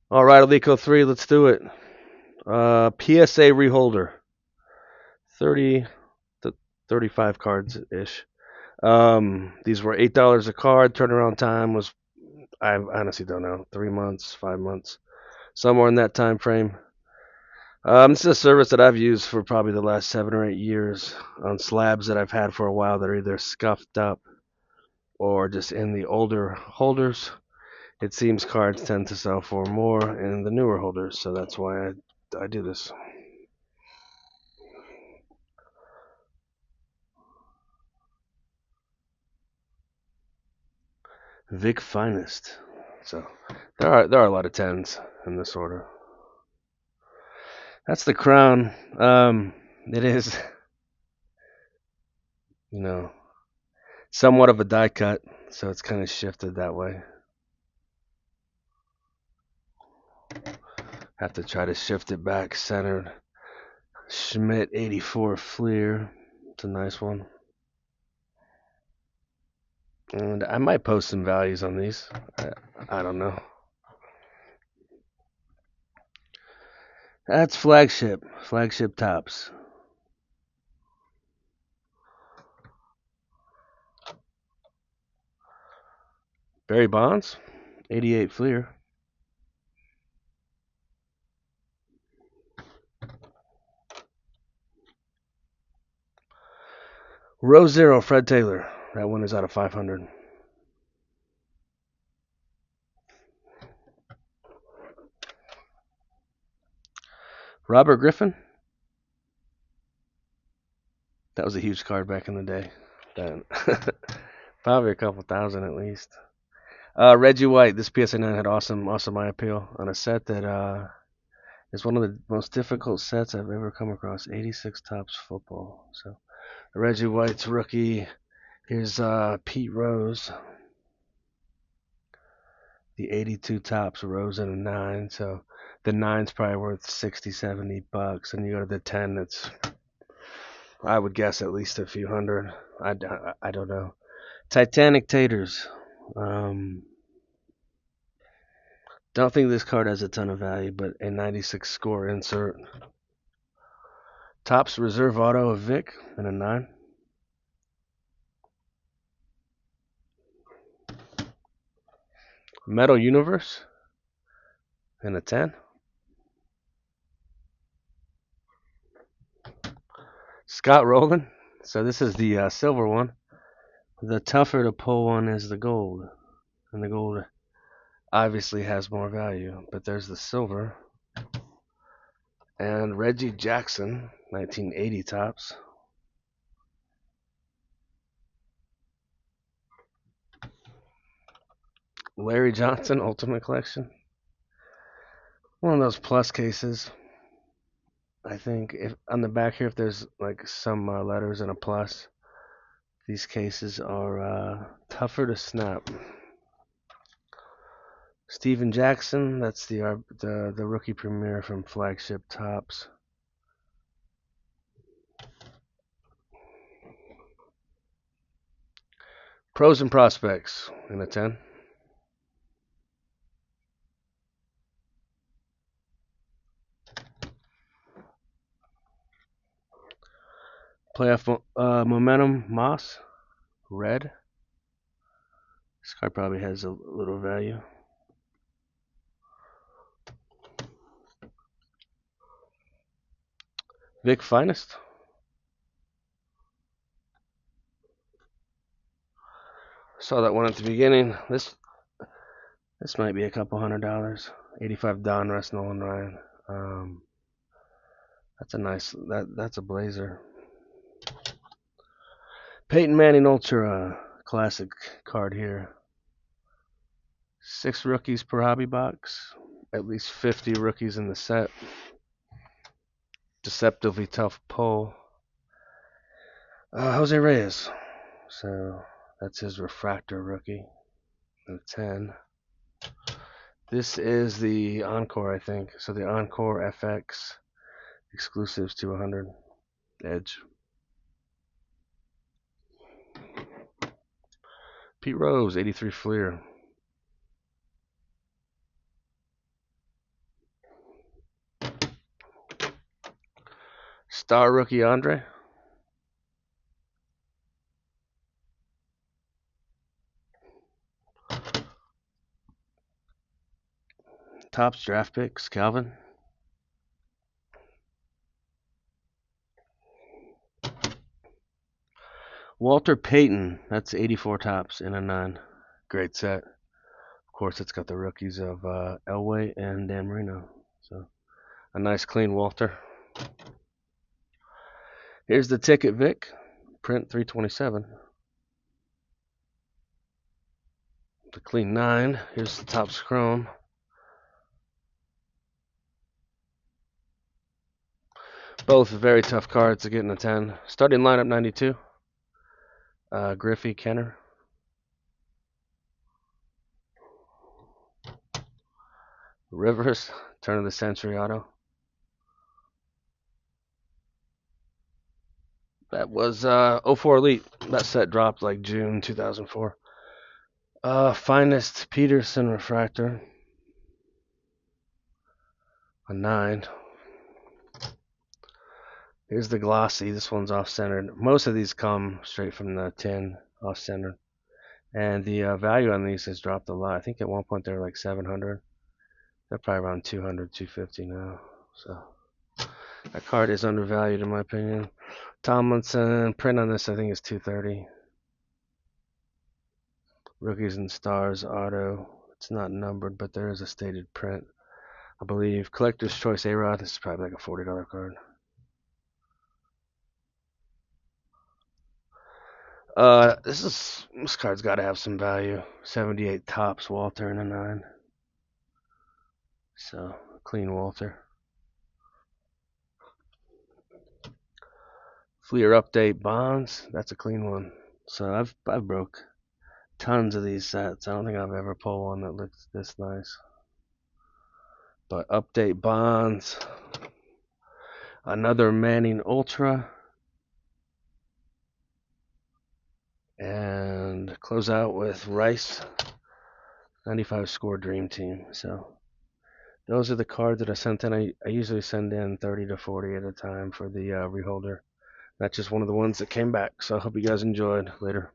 All right, Alico 3, let's do it. PSA Reholder, 30 to 35 cards ish. These were $8 a card. Turnaround time was, I honestly don't know, 3 months, 5 months, somewhere in that time frame. This is a service that I've used for probably the last 7 or 8 years on slabs that I've had for a while that are either scuffed up or just in the older holders. It seems cards tend to sell for more in the newer holders, so that's why I do this. Vic Finest. So there are a lot of tens in this order. That's the crown. It is, you know, somewhat of a die cut, so it's kind of shifted that way. Have to try to shift it back centered. Schmidt 84 Fleer. It's a nice one. And I might post some values on these. I don't know. That's flagship. Flagship tops. Barry Bonds, 88 Fleer. Row Zero, Fred Taylor. That one is out of 500. Robert Griffin. That was a huge card back in the day. Probably a couple thousand at least. Reggie White. This PSA 9 had awesome eye appeal on a set that is one of the most difficult sets I've ever come across. 86 Tops football. So Reggie White's rookie. Here's Pete Rose. The 82 Tops Rose in a 9. So the 9's probably worth 60, 70 bucks. And you go to the 10, that's, I would guess, at least a few hundred. I don't know. Titanic Taters. Um, don't think this card has a ton of value, but a 96 score insert. Tops Reserve Auto of Vic and a 9. Metal Universe and a 10. Scott Rowland. So this is the silver one. The tougher to pull one is the gold. And the gold obviously has more value. But there's the silver. And Reggie Jackson, 1980 tops. Larry Johnson, Ultimate Collection. One of those plus cases. I think if on the back here, if there's like some letters and a plus, these cases are tougher to snap. Steven Jackson, that's the rookie premiere from Flagship Tops. Pros and prospects in a 10. Playoff momentum Moss, red. This card probably has a little value. Vic Finest. Saw that one at the beginning. This might be a couple $100. 85 Don Russ Nolan Ryan. That's a nice that's a blazer. Peyton Manning Ultra classic card here. 6 rookies per hobby box. At least 50 rookies in the set. Deceptively tough pull. Jose Reyes. So that's his refractor rookie. The 10. This is the Encore, I think. So the Encore FX exclusives to 100 Edge. Pete Rose, 83 Fleer. Star rookie Andre. Topps draft picks Calvin. Walter Payton. That's 84 Topps in a 9. Great set. Of course, it's got the rookies of Elway and Dan Marino. So a nice clean Walter. Here's the ticket Vic. Print 327. The clean 9. Here's the Topps Chrome. Both very tough cards to get in a 10. Starting lineup 92. Griffey, Kenner. Rivers, turn of the century auto. That was 04 Elite. That set dropped like June 2004. Finest Peterson refractor. A 9. Here's the glossy. This one's off-centered. Most of these come straight from the tin, off-centered. And the value on these has dropped a lot. I think at one point they were like 700. They're probably around 200, 250 now. So that card is undervalued in my opinion. Tomlinson, print on this I think is 230. Rookies and Stars auto. It's not numbered, but there is a stated print. I believe Collector's Choice A-Rod. This is probably like a $40 card. This card's got to have some value. 78 Topps Walter in a 9. So clean Walter. Fleer update Bonds. That's a clean one. So I've broke tons of these sets. I don't think I've ever pulled one that looks this nice. But update Bonds. Another Manning Ultra. And close out with Rice. 95 score Dream Team. So those are the cards that I sent in. I usually send in 30 to 40 at a time for the Reholder. That's just one of the ones that came back. So I hope you guys enjoyed. Later.